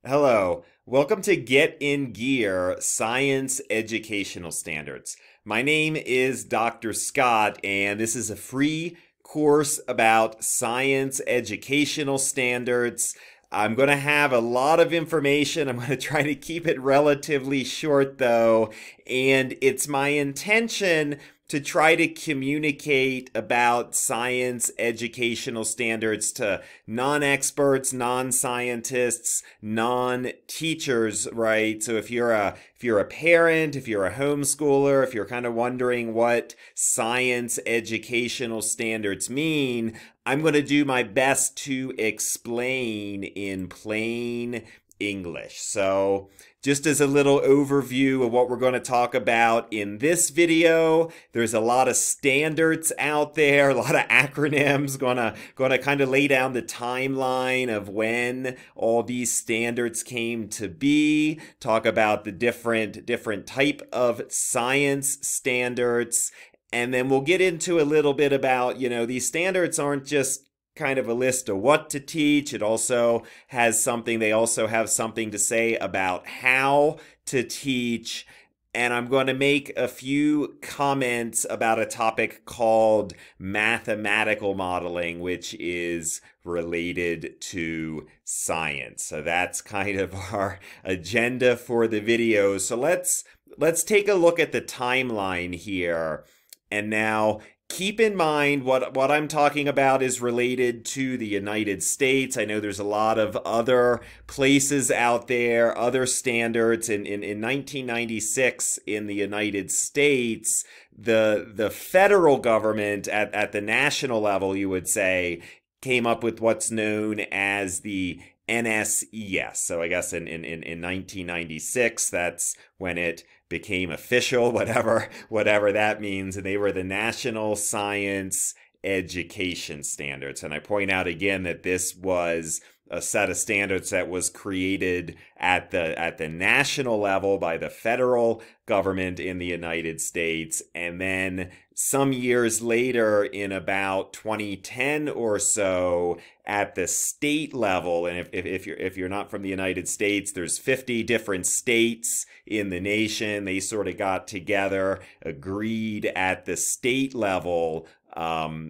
Hello, welcome to Get in Gear Science Educational Standards. My name is Dr. Scott, and this is a free course about science educational standards. I'm going to have a lot of information. I'm going to try to keep it relatively short, though, and it's my intention to try to communicate about science educational standards to non-experts, non-scientists, non-teachers, right? So if you're a parent, if you're a homeschooler, if you're kind of wondering what science educational standards mean, I'm going to do my best to explain in plain English. So just as a little overview of what we're going to talk about in this video, there's a lot of standards out there, a lot of acronyms, gonna kind of lay down the timeline of when all these standards came to be, talk about the different type of science standards, and then we'll get into a little bit about, these standards aren't just kind of a list of what to teach. It also has something, they also have something to say about how to teach. And I'm going to make a few comments about a topic called mathematical modeling, which is related to science. So that's kind of our agenda for the video. So let's take a look at the timeline here. And now keep in mind what I'm talking about is related to the United States. I know there's a lot of other places out there, other standards. In 1996 in the United States, the federal government at the national level, you would say, came up with what's known as the NSES. So I guess in 1996, that's when it became official, whatever that means, and they were the National Science Education Standards. And I point out again that this was a set of standards that was created at the national level by the federal government in the United States, and then some years later, in about 2010 or so, at the state level. And if you're not from the United States, there's 50 different states in the nation. They sort of got together, agreed at the state level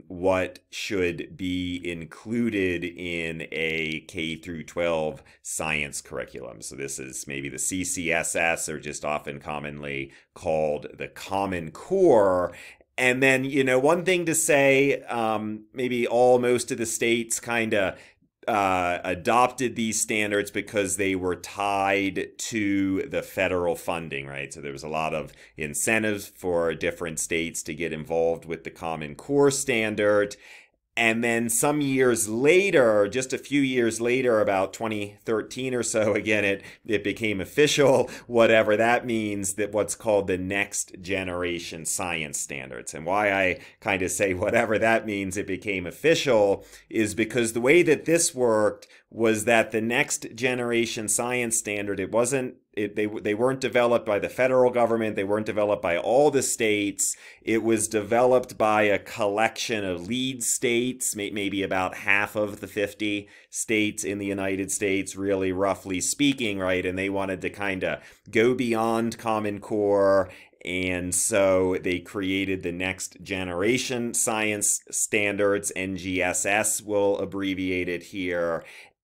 what should be included in a K through 12 science curriculum. So this is maybe the CCSS, or just often commonly called the Common Core. And then, one thing to say, maybe most of the states kind of adopted these standards because they were tied to the federal funding, right? So there was a lot of incentives for different states to get involved with the Common Core standard. And then some years later, just a few years later, about 2013 or so, again, it became official, whatever that means, that what's called the Next Generation Science Standards. And why I kind of say whatever that means, it became official, is because the way that this worked was that the Next Generation Science Standard, they weren't developed by the federal government. They weren't developed by all the states. It was developed by a collection of lead states, maybe about half of the 50 states in the United States, really roughly speaking, right? And they wanted to kind of go beyond Common Core. And so they created the Next Generation Science Standards, NGSS, we'll abbreviate it here.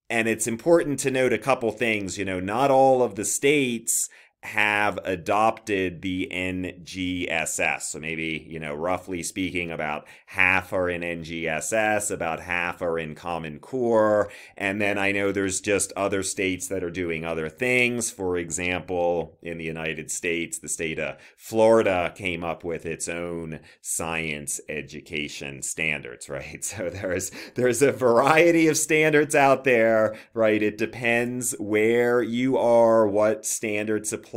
And it's important to note a couple things. Not all of the states have adopted the NGSS. So maybe, roughly speaking, about half are in NGSS, about half are in Common Core. And then I know there's just other states that are doing other things. For example, in the United States, the state of Florida came up with its own science education standards, right? So there's a variety of standards out there, right? It depends where you are, what standards apply.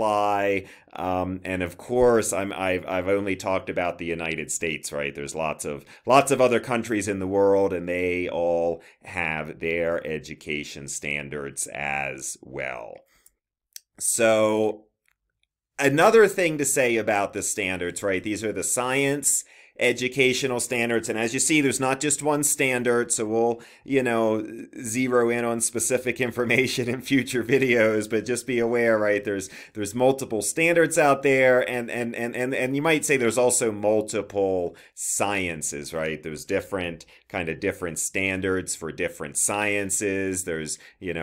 And of course, I've only talked about the United States, right? There's lots of other countries in the world, and they all have their education standards as well. So another thing to say about the standards, right? These are the science educational standards. And as you see, there's not just one standard, so we'll, zero in on specific information in future videos, but just be aware, right? There's multiple standards out there, and you might say there's also multiple sciences, right? There's different standards for different sciences. There's,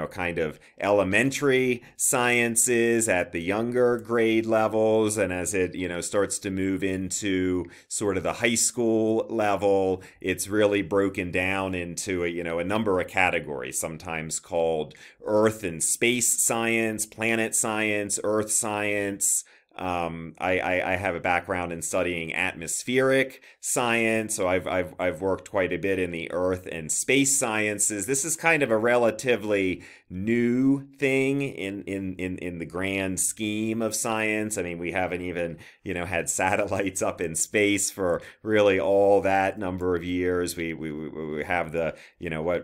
kind of elementary sciences at the younger grade levels, and as it, starts to move into sort of the high school level, it's really broken down into a number of categories, sometimes called earth and space science, planet science, earth science. I have a background in studying atmospheric science, so I've worked quite a bit in the earth and space sciences. This is kind of a relatively new thing in the grand scheme of science. I mean, we haven't even, had satellites up in space for really all that number of years. We have the,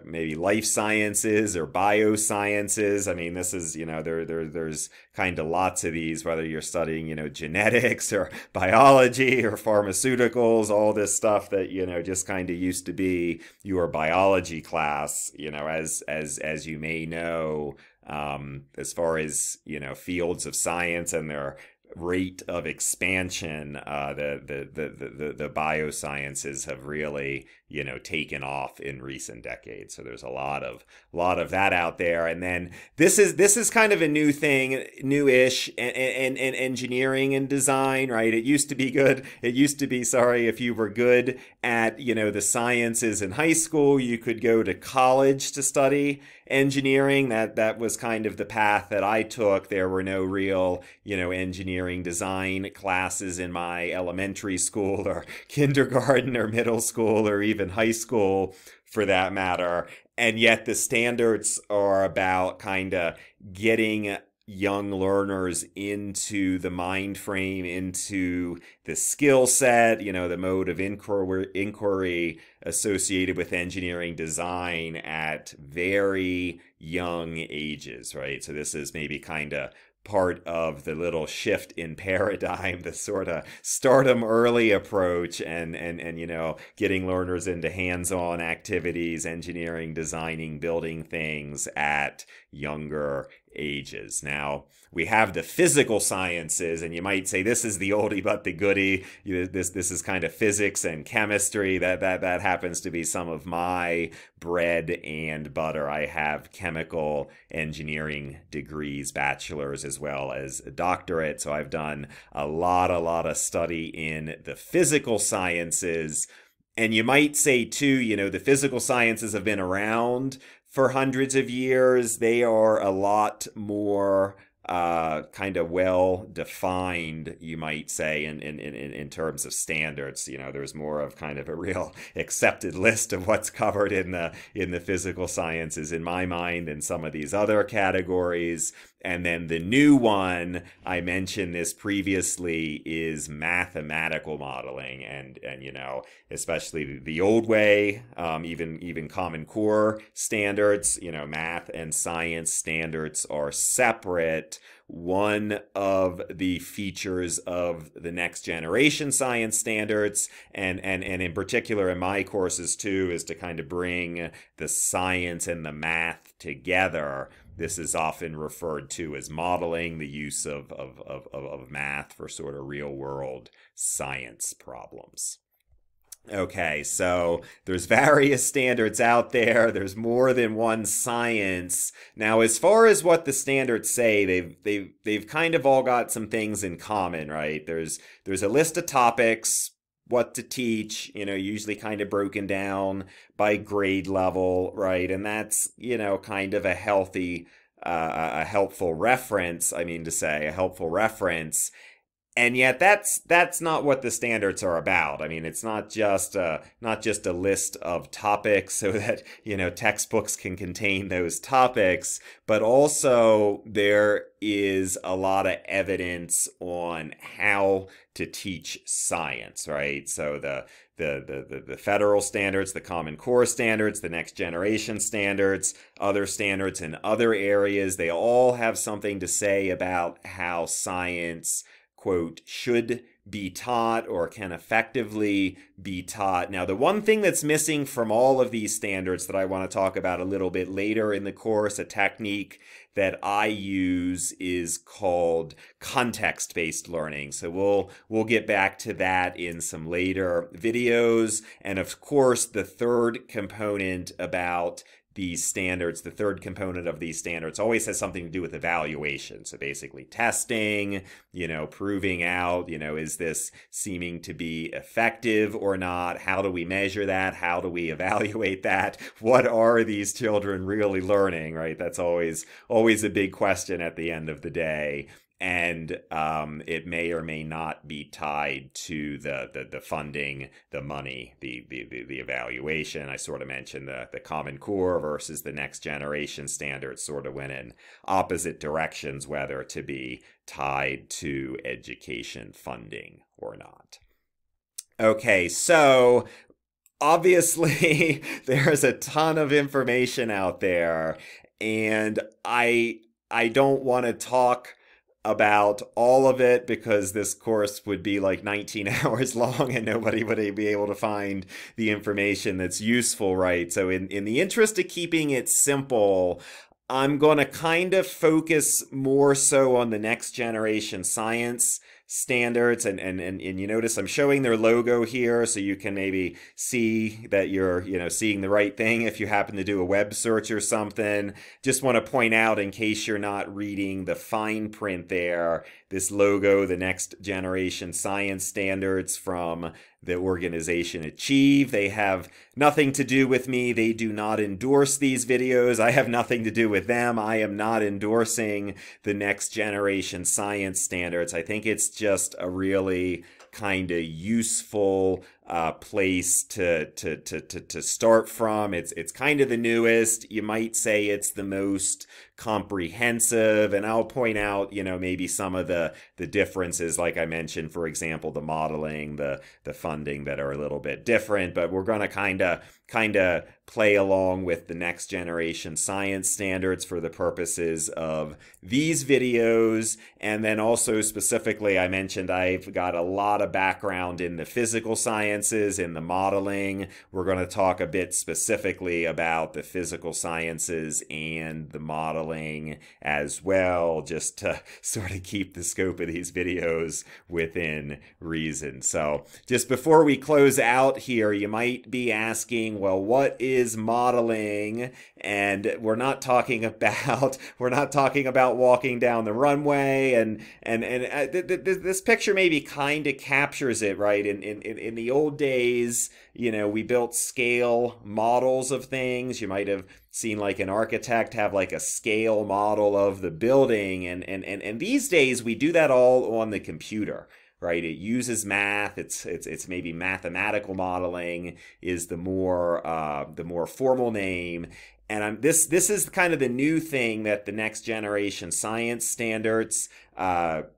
maybe life sciences or biosciences. I mean, this is, there's kind of lots of these, whether you're studying, genetics or biology or pharmaceuticals, all this stuff that, just kind of used to be your biology class, as you may know, as far as, fields of science and their rate of expansion, the biosciences have really, taken off in recent decades. So there's a lot of that out there. And then this is kind of a new thing, newish, and engineering and design, right? It used to be good. It used to be, if you were good at, the sciences in high school, you could go to college to study engineering. That was kind of the path that I took. There were no real, engineering design classes in my elementary school or kindergarten or middle school or even high school for that matter. And yet the standards are about kind of getting young learners into the mind frame, into the skill set, the mode of inquiry associated with engineering design at very young ages, right? So this is maybe kind of part of the little shift in paradigm, the sort of start 'em early approach, and getting learners into hands-on activities, engineering, designing, building things at younger ages. Now, we have the physical sciences, and you might say this is the oldie but the goodie. This is kind of physics and chemistry. That happens to be some of my bread and butter. I have chemical engineering degrees, bachelor's as well as a doctorate. So I've done a lot of study in the physical sciences. And you might say too, the physical sciences have been around for hundreds of years. They are a lot more kind of well defined, you might say, in terms of standards. There's more of kind of a real accepted list of what's covered in the physical sciences in my mind than some of these other categories. And then the new one, I mentioned this previously, is mathematical modeling, and especially the old way, even Common Core standards, math and science standards are separate. One of the features of the next generation science standards, and in particular in my courses too, is to kind of bring the science and the math together. This is often referred to as modeling, the use of math for sort of real world science problems. Okay, so there's various standards out there. There's more than one science. Now, as far as what the standards say, they've kind of all got some things in common, right? There's a list of topics, what to teach, usually kind of broken down by grade level, right? And that's, kind of a helpful reference, a helpful reference. And yet that's not what the standards are about. I mean, it's not just a list of topics so that, textbooks can contain those topics, but also there is a lot of evidence on how to teach science, right? So the federal standards, the Common Core standards, the next generation standards, other standards in other areas, they all have something to say about how science quote, should be taught or can effectively be taught. Now, the one thing that's missing from all of these standards that I want to talk about a little bit later in the course, a technique that I use, is called context-based learning. So we'll get back to that in some later videos. And of course, the third component about these standards, the third component of these standards always has something to do with evaluation. So basically testing, proving out, is this seeming to be effective or not? How do we measure that? How do we evaluate that? What are these children really learning, right? That's always a big question at the end of the day. And it may or may not be tied to the funding, the money, the evaluation. I sort of mentioned the Common Core versus the next generation standards sort of went in opposite directions, whether to be tied to education funding or not. Okay, so obviously there's a ton of information out there, and I don't want to talk about all of it because this course would be like 19 hours long and nobody would be able to find the information that's useful, right? So in the interest of keeping it simple, I'm going to kind of focus more so on the next generation science standards, and you notice I'm showing their logo here so you can maybe see that you're seeing the right thing if you happen to do a web search or something. Just want to point out, in case you're not reading the fine print there, this logo, the next generation science standards from the organization Achieve. They have nothing to do with me. They do not endorse these videos. I have nothing to do with them. I am not endorsing the next generation science standards. I think it's just a really kind of useful place to start from. It's kind of the newest. You might say it's the most comprehensive, and I'll point out, maybe some of the differences, like I mentioned, for example, the modeling, the funding, that are a little bit different, but we're going to kind of play along with the next generation science standards for the purposes of these videos. And then also specifically, I mentioned I've got a lot of background in the physical sciences, in the modeling. We're going to talk a bit specifically about the physical sciences and the modeling as well, just to sort of keep the scope of these videos within reason. So just before we close out here, you might be asking, well, what is modeling? And we're not talking about walking down the runway, and this picture maybe kind of captures it, right? In the old days, we built scale models of things. You might have seen like an architect have like a scale model of the building, and these days we do that all on the computer. Right, it uses math. It's maybe mathematical modeling is the more formal name. And this is kind of the new thing that the next generation science standards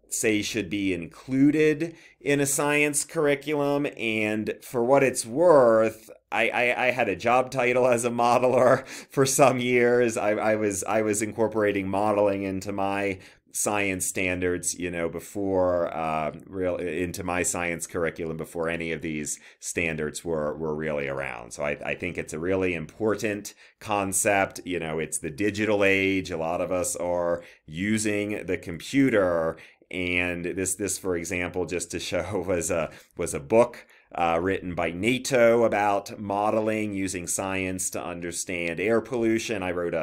say should be included in a science curriculum. And for what it's worth, I had a job title as a modeler for some years. I was incorporating modeling into my science standards, before into my science curriculum before any of these standards were really around. So I think it's a really important concept. It's the digital age. A lot of us are using the computer, and this for example, just to show, was a book written by NATO about modeling using science to understand air pollution. I wrote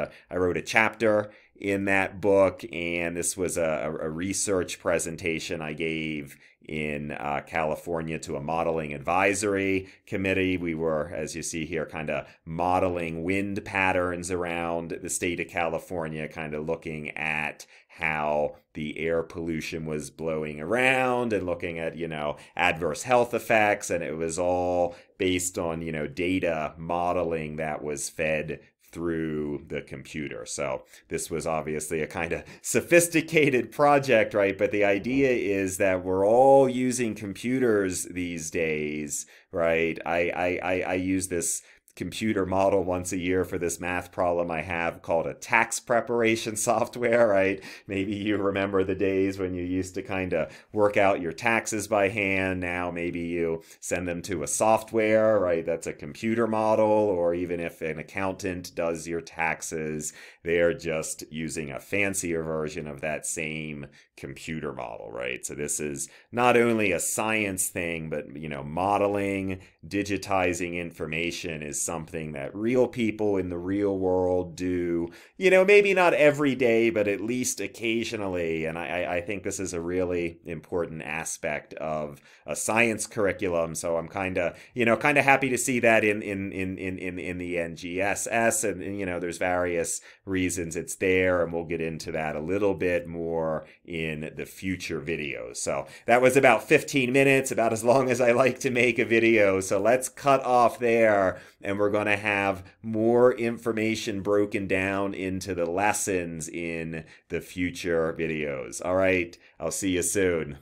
a chapter in that book, and this was a research presentation I gave in California to a modeling advisory committee. We were, as you see here, kind of modeling wind patterns around the state of California, kind of looking at how the air pollution was blowing around and looking at, adverse health effects. And it was all based on, data modeling that was fed through the computer. So this was obviously a kind of sophisticated project, right? But the idea is that we're all using computers these days, right? I use this computer model once a year for this math problem I have called a tax preparation software, right? Maybe you remember the days when you used to kind of work out your taxes by hand. Now maybe you send them to a software, right? That's a computer model, or even if an accountant does your taxes, they're just using a fancier version of that same computer model, right? So this is not only a science thing, but, you know, modeling, digitizing information is something that real people in the real world do, you know, maybe not every day, but at least occasionally. And I think this is a really important aspect of a science curriculum. So I'm kind of happy to see that in the NGSS, and you know, there's various reasons it's there, and we'll get into that a little bit more in the future videos. So that was about 15 minutes, about as long as I like to make a video. So let's cut off there, and we're going to have more information broken down into the lessons in the future videos. All right, I'll see you soon.